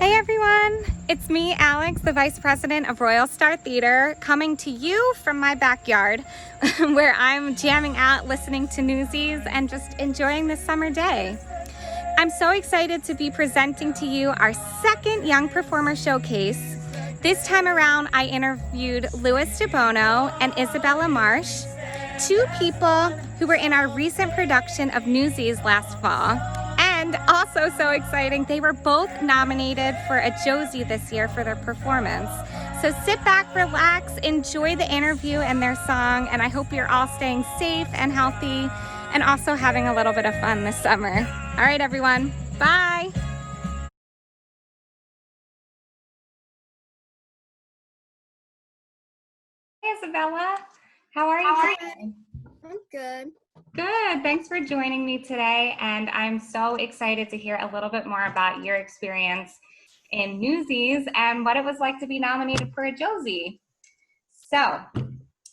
Hey everyone, it's me, Alex, the Vice President of Royal Star Theater, coming to you from my backyard where I'm jamming out, listening to Newsies, and just enjoying this summer day. I'm so excited to be presenting to you our second Young Performer Showcase. This time around, I interviewed DiBono and Isabella Marsh, two people who were in our recent production of Newsies last fall. And also so exciting, they were both nominated for a Josie this year for their performance. So sit back, relax, enjoy the interview and their song, and I hope you're all staying safe and healthy and also having a little bit of fun this summer. All right, everyone, bye. Hey, Isabella, how are you today? I'm good. Good. Thanks for joining me today. And I'm so excited to hear a little bit more about your experience in Newsies and what it was like to be nominated for a Josie. So,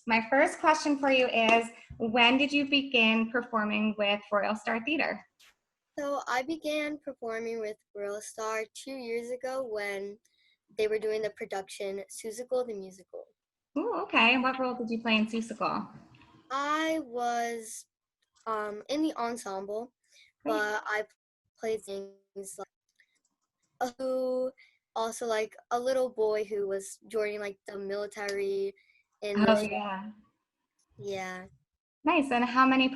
my first question for you is, when did you begin performing with Royal Star Theater? So I began performing with Royal Star 2 years ago when they were doing the production Seussical the Musical. Ooh, okay. What role did you play in Seussical? I was in the ensemble, but I played things like who also like a little boy who was joining like the military in Oh, this. yeah. Yeah. Nice. And how many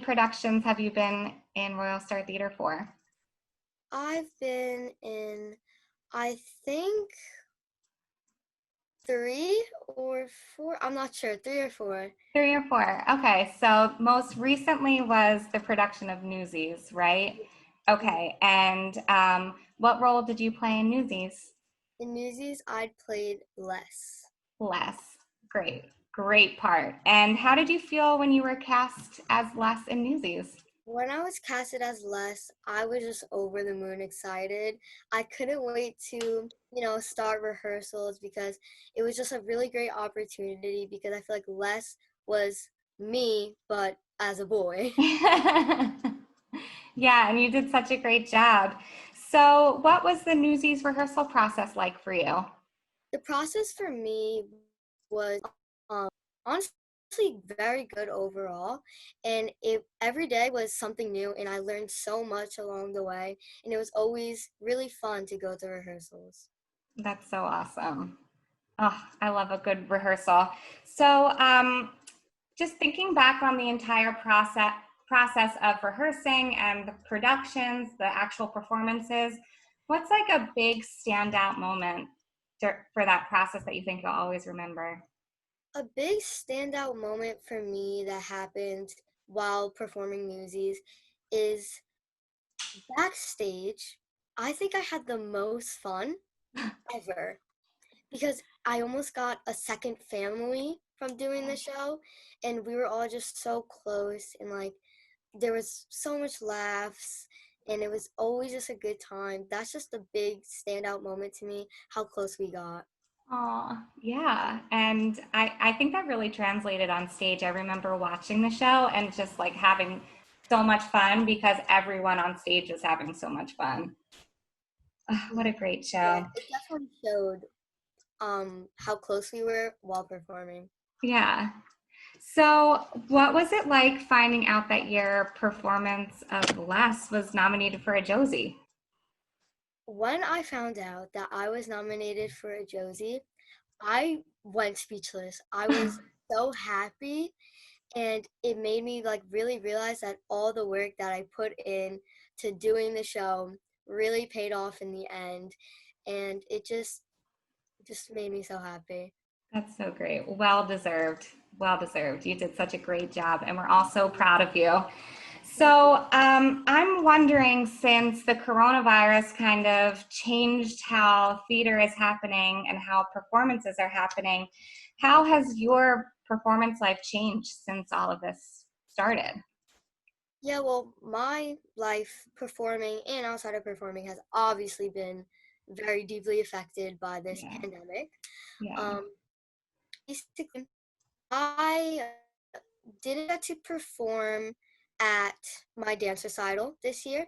productions have you been in Royal Star Theater for? I've been in, I think, 3 or 4. I'm not sure. 3 or 4. 3 or 4. Okay, so most recently was the production of Newsies, right? Okay, and what role did you play in Newsies? In Newsies, I'd played Les. Les. Great, great part. And how did you feel when you were cast as Les in Newsies? When I was casted as Les, I was just over the moon excited. I couldn't wait to, start rehearsals because it was just a really great opportunity because I feel like Les was me, but as a boy. Yeah, and you did such a great job. So, what was the Newsies rehearsal process like for you? The process for me was honestly very good overall, and it every day was something new, and I learned so much along the way, and it was always really fun to go to rehearsals. That's so awesome. Oh, I love a good rehearsal. So, just thinking back on the entire process of rehearsing and the productions, the actual performances, what's like a big standout moment for that process that you think you'll always remember? A big standout moment for me that happened while performing Newsies is backstage. I think I had the most fun ever because I almost got a second family from doing the show, and we were all just so close, and like there was so much laughs, and it was always just a good time. That's just a big standout moment to me, how close we got. Oh, yeah. And I think that really translated on stage. I remember watching the show and just like having so much fun because everyone on stage was having so much fun. Oh, what a great Yeah, show. it definitely showed how close we were while performing. Yeah. So, what was it like finding out that your performance of Les was nominated for a Josie? When I found out that I was nominated for a Josie, I went speechless. I was so happy, and it made me like really realize that all the work that I put in to doing the show really paid off in the end, and it just made me so happy. That's so great. Well deserved. Well deserved. You did such a great job, and we're all so proud of you. So, I'm wondering, since the coronavirus kind of changed how theater is happening and how performances are happening, how has your performance life changed since all of this started? Yeah, well, my life performing and outside of performing has obviously been very deeply affected by this Yeah, pandemic. yeah. Um, Basically, I didn't get to perform at my dance recital this year,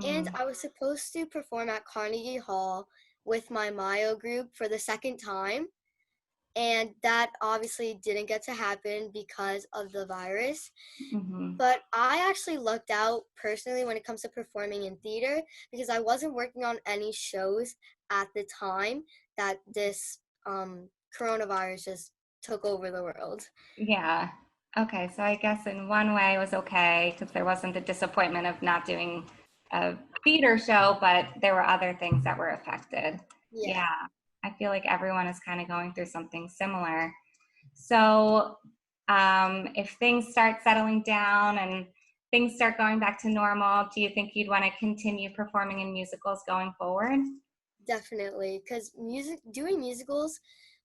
and Mhm. I was supposed to perform at Carnegie Hall with my Mayo group for the second time, and that obviously didn't get to happen because of the virus. Mhm. But I actually lucked out personally when it comes to performing in theater because I wasn't working on any shows at the time that this coronavirus just took over the world. Yeah. Okay, so I guess in one way it was okay because there wasn't the disappointment of not doing a theater show, but there were other things that were affected. Yeah, Yeah, I feel like everyone is kind of going through something similar. So, if things start settling down and things start going back to normal, do you think you'd want to continue performing in musicals going forward? definitely. Because doing musicals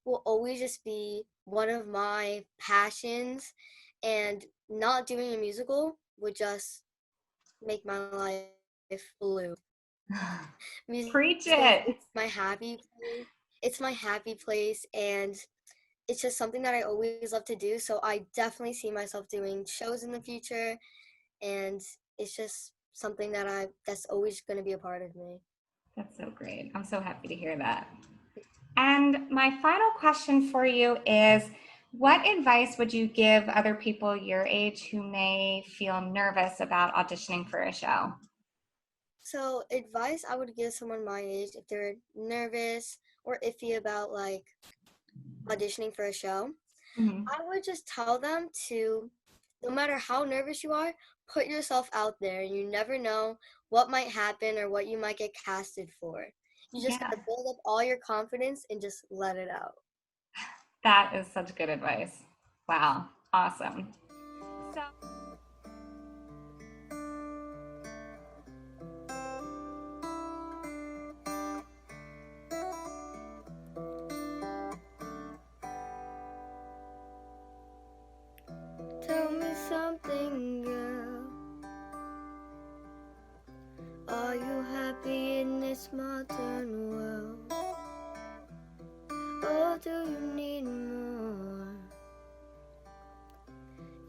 will always just be one of my passions, and not doing a musical would just make my life blue. Preach Musicals, it. it's my happy place. It's my happy place, and it's just something that I always love to do. So I definitely see myself doing shows in the future, and it's just something that's always going to be a part of me. That's so great. I'm so happy to hear that. And my final question for you is, what advice would you give other people your age who may feel nervous about auditioning for a show? So advice I would give someone my age if they're nervous or iffy about like auditioning for a show, Mhm. I would just tell them to, no matter how nervous you are, put yourself out there. You never know what might happen or what you might get casted for. You just Yeah, got to build up all your confidence and just let it out. that is such good advice. Wow, awesome. So, Tell me something, girl. Are you happy in this modern world? Or do you need more?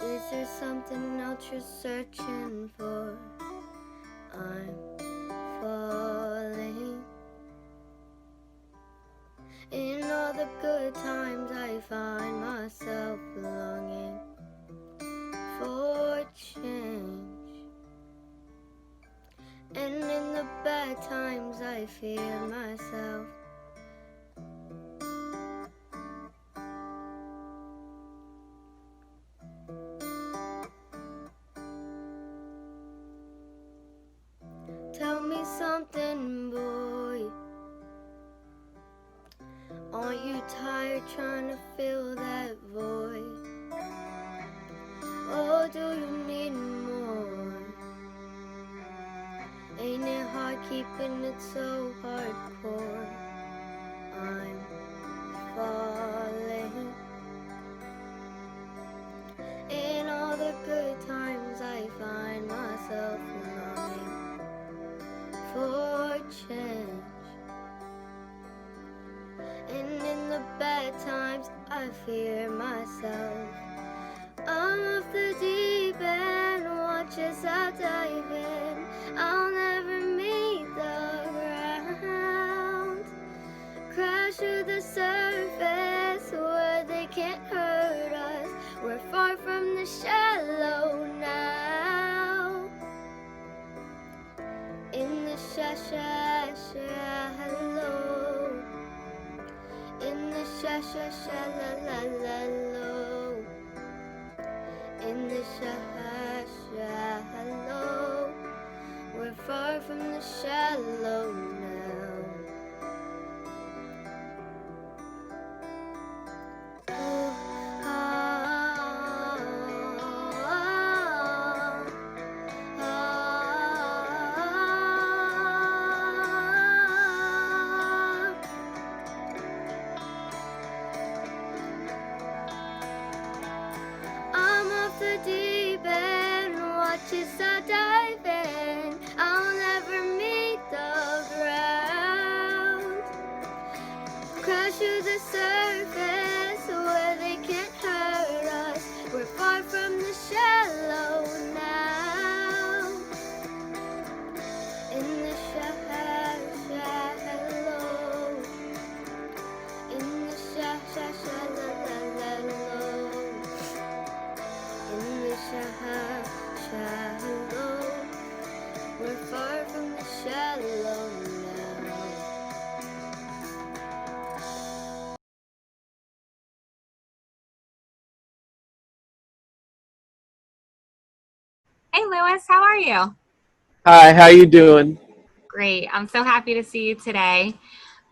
Is there something else you're searching for? I'm falling. In all the good times I find myself longing for change. And in the bad times I fear myself. Tell me something, boy. Aren't you tired trying to fill that void? Or do you need more? Ain't it hard keeping it so hardcore? I'm falling. In all the good times I find myself longing for change. And in the bad times I fear myself. I'm off the deep end, watch as I dive in. I'll never meet the ground. Crash to the surface where they can't hurt us. We're far from the shallow now. In the shallow. In the shallow. In the shallow. We're far from the shallow now. I'm off the deep end, watch as I dive in. I'll never meet the ground. We're far from the shallow now. Hey, Lewis, how are you? Hi, how you doing? Great. I'm so happy to see you today.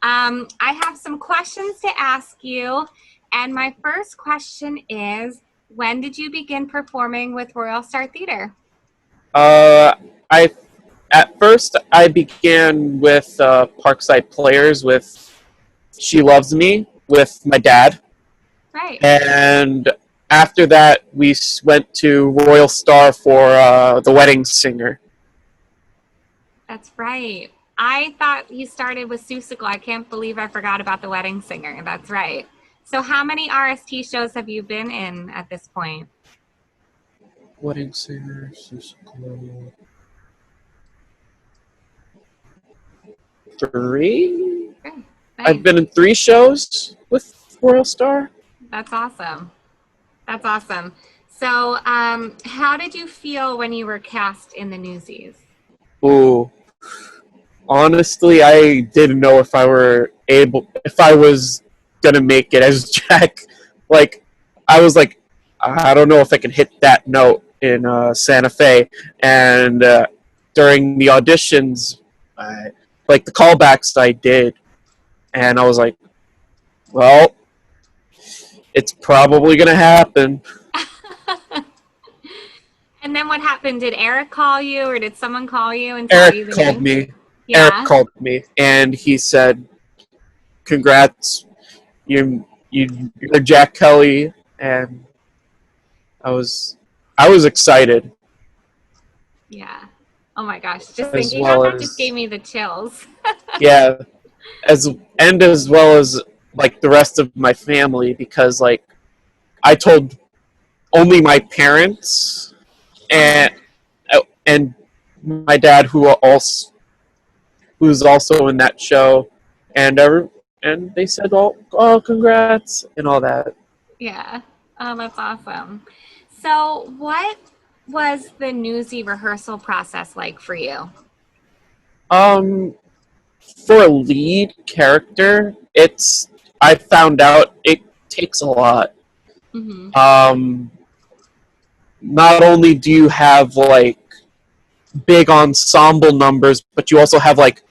I have some questions to ask you. And my first question is, when did you begin performing with Royal Star Theater? Uh, I At first I began with Parkside Players with "She Loves Me" with my dad, Right. and after that we went to Royal Star for "The Wedding Singer." That's right. I thought you started with Seussical. I can't believe I forgot about The Wedding Singer. That's right. So how many RST shows have you been in at this point? Wedding Singer, Seussical. 3. Okay. I've Nice. been in 3 shows with Royal Star. That's awesome. That's awesome. So, how did you feel when you were cast in the Newsies? Ooh, honestly, I didn't know if I was gonna make it as Jack. Like, I was like, I don't know if I can hit that note in Santa Fe. And during the auditions, I, like the callbacks I did, and I was like, well, it's probably gonna happen. And then what happened? Did Eric call you or did someone call you and tell you Eric the called news? me. Eric Yeah. called me, and he said, "Congrats, you're Jack Kelly." And I was I was excited, Yeah. Oh my gosh. Just as thinking about well that just as gave me the chills. yeah, as well as like the rest of my family, because like I told only my parents Uh-huh. and and my dad, who's also in that show, and and they said, oh, congrats and all that. Yeah. Oh, that's awesome. So, what was the Newsy rehearsal process like for you? Um, for a lead character, I found out it takes a lot. Mm-hmm. Um, Not only do you have like big ensemble numbers, but you also have like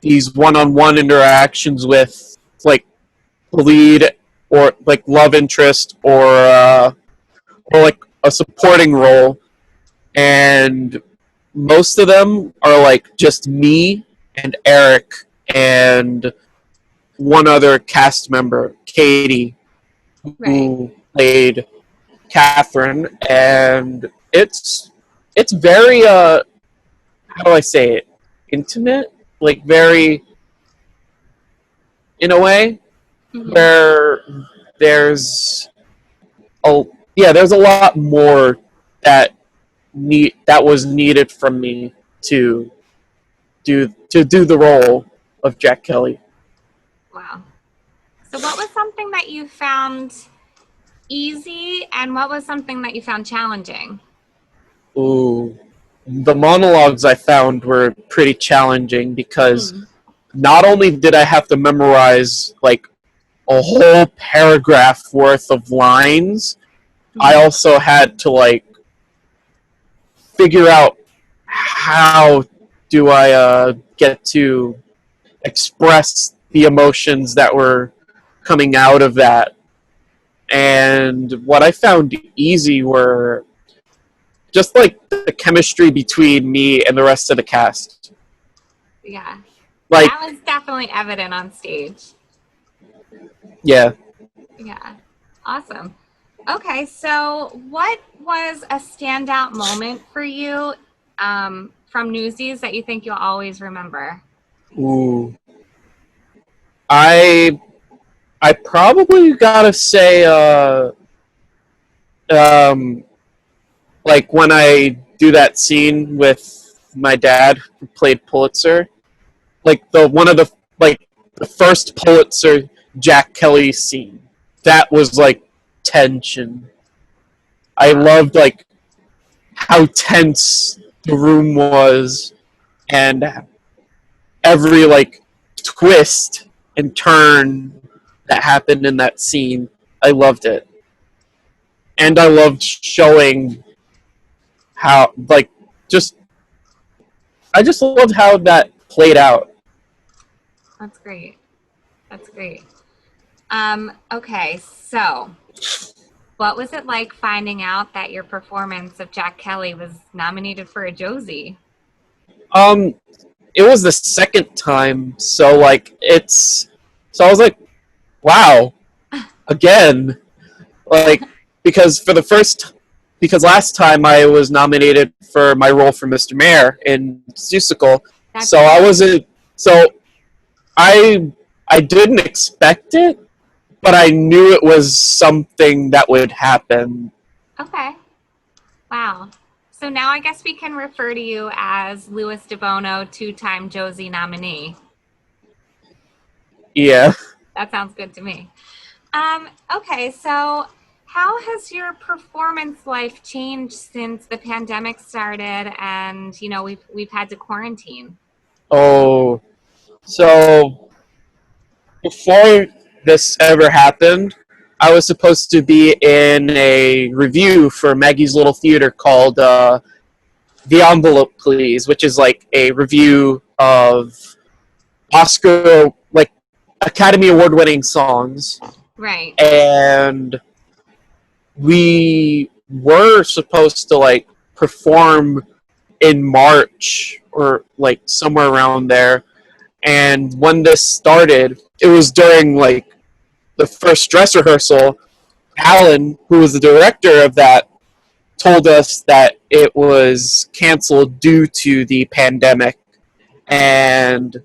these one-on-one interactions with like the lead, or like love interest, or like a supporting role, and most of them are like just me and Eric and one other cast member, Katie, Right. who played Catherine, and it's very how do I say it, intimate, like very, in a way, Mm-hmm. where there's a there's a lot more that that was needed from me to do the role of Jack Kelly. Wow. So, what was something that you found easy and what was something that you found challenging? Ooh, the monologues I found were pretty challenging because Mm. not only did I have to memorize like a whole paragraph worth of lines, I Mm-hmm. also had to like figure out how do I get to express the emotions that were coming out of that. And what I found easy were just like the chemistry between me and the rest of the cast. Yeah. Like, That was definitely evident on stage. yeah. Yeah. Awesome. Okay, so what was a standout moment for you from Newsies that you think you'll always remember? Ooh. I I probably gotta say, um, like when I do that scene with my dad who played Pulitzer, like the one of the like the first Pulitzer Jack Kelly scene. That was like tension. I Wow. loved like how tense the room was, and every like twist and turn that happened in that scene. I loved it. And I loved showing how like just I just loved how that played out. That's great. That's great. Okay, so what was it like finding out that your performance of Jack Kelly was nominated for a Josie? It was the second time, so like so I was like, wow, again, like because last time I was nominated for my role for Mr. Mayor in Seussical, That's so I wasn't so I I didn't expect it, but I knew it was something that would happen. okay. Wow. So now I guess we can refer to you as Louis DiBono, two-time Josie nominee. Yeah. That sounds good to me. Okay, so how has your performance life changed since the pandemic started and we've had to quarantine? Oh, so before this ever happened, I was supposed to be in a review for Maggie's Little Theater called The Envelope Please, which is like a review of Oscar, like Academy Award winning songs. Right. And we were supposed to like perform in March or like somewhere around there. And when this started, it was during like the first dress rehearsal. Alan, who was the director of that, told us that it was canceled due to the pandemic. And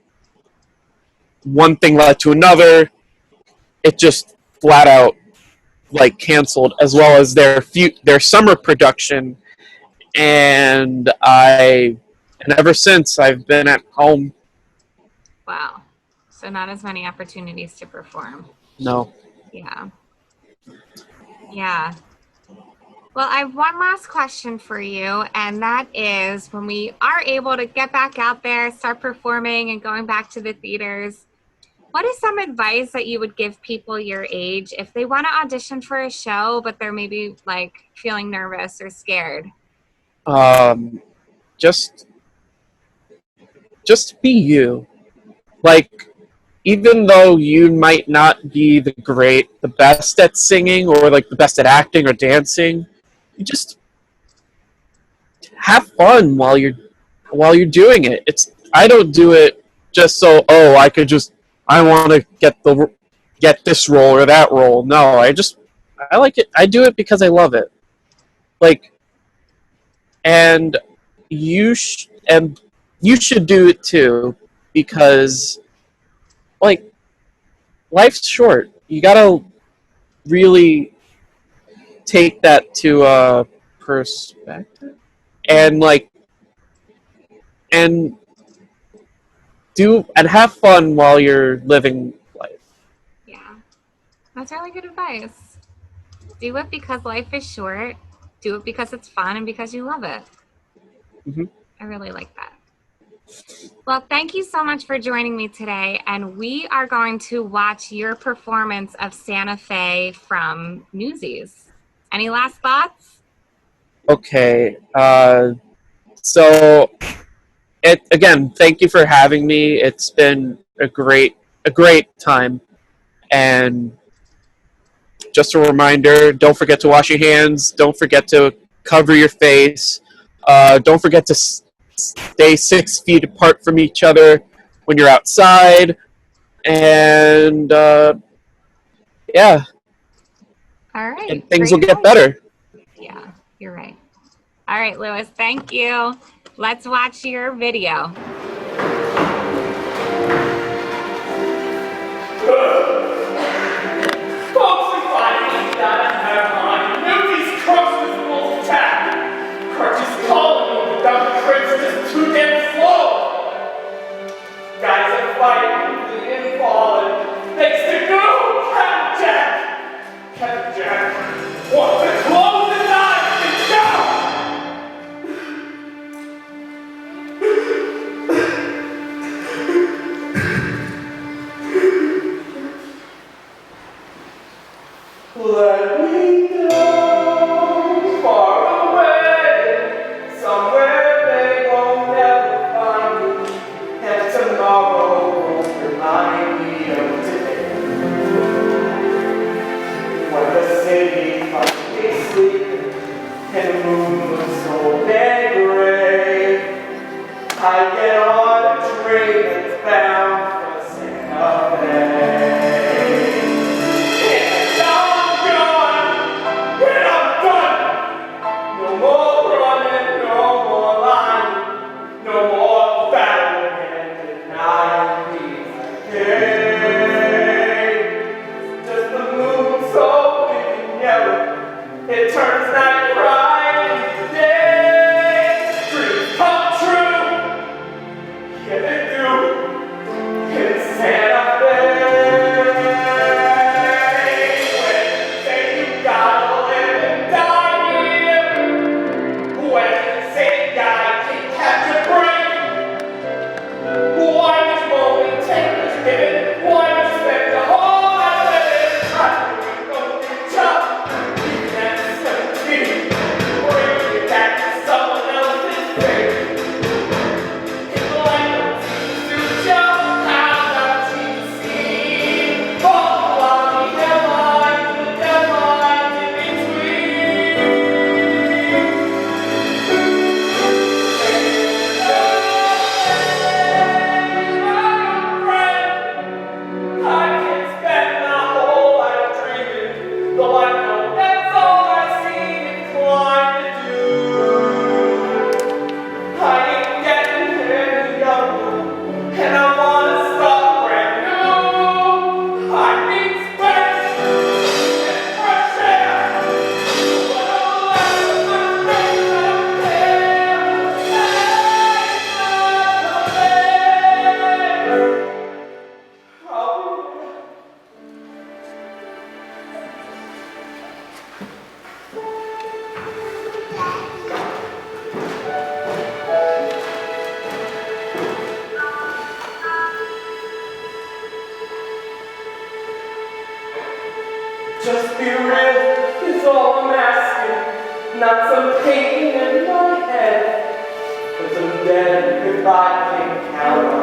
one thing led to another. It just flat out like canceled, as well as their summer production. And ever since I've been at home. Wow. So not as many opportunities to perform. No. Yeah. Yeah. Well, I have one last question for you, and that is when we are able to get back out there, start performing and going back to the theaters, what is some advice that you would give people your age if they want to audition for a show, but they're maybe like feeling nervous or scared? Just be you. Like, even though you might not be the best at singing or like the best at acting or dancing, you just have fun while you're doing it. I don't do it just so I want to get this role or that role. No, I like it. I do it because I love it. Like, and and you should do it too, because like life's short. You gotta really take that to perspective and like and have fun while you're living life. Yeah, that's really good advice. Do it because life is short. Do it because it's fun and because you love it. Mm-hmm. I really like that. Well, thank you so much for joining me today. And we are going to watch your performance of Santa Fe from Newsies. Any last thoughts? Okay. So again, thank you for having me. It's been a great time. And just a reminder, don't forget to wash your hands. Don't forget to cover your face. Don't forget to stay 6 feet apart from each other when you're outside. And yeah. All right. And things will get better. Yeah, you're right. All right, Louis, thank you. Let's watch your video. Let me go far away, somewhere they won't ever find me, and tomorrow won't remind me of today. When the city finally sleeps and the moon looks cold and gray, I get on a train that's bound for Santa Fe. And I'm gone, and I'm done. No more running, no more lying, no more battling and denying peace. Hey, just the moon so big and yellow, it turns night bright into day. Dreams come true, yeah they do, in Santa Fe. When you say you gotta live and die here, when you say God can catch a break, why does moment take this given? Why does you spend the whole life living trying to be no job? Even at 17, bring it back to someone else's fate. It's like no team to jump out of TC. Fall on the deadlines in between. I can spend my whole life dreaming, though I know that's all I seem inclined to do. I ain't getting any younger, and I wanna start brand new. I need space and fresh air, but I'll let my face out there. I'll be there. Just be real is all I'm asking, not some pain in my head, but some dead goodbye can count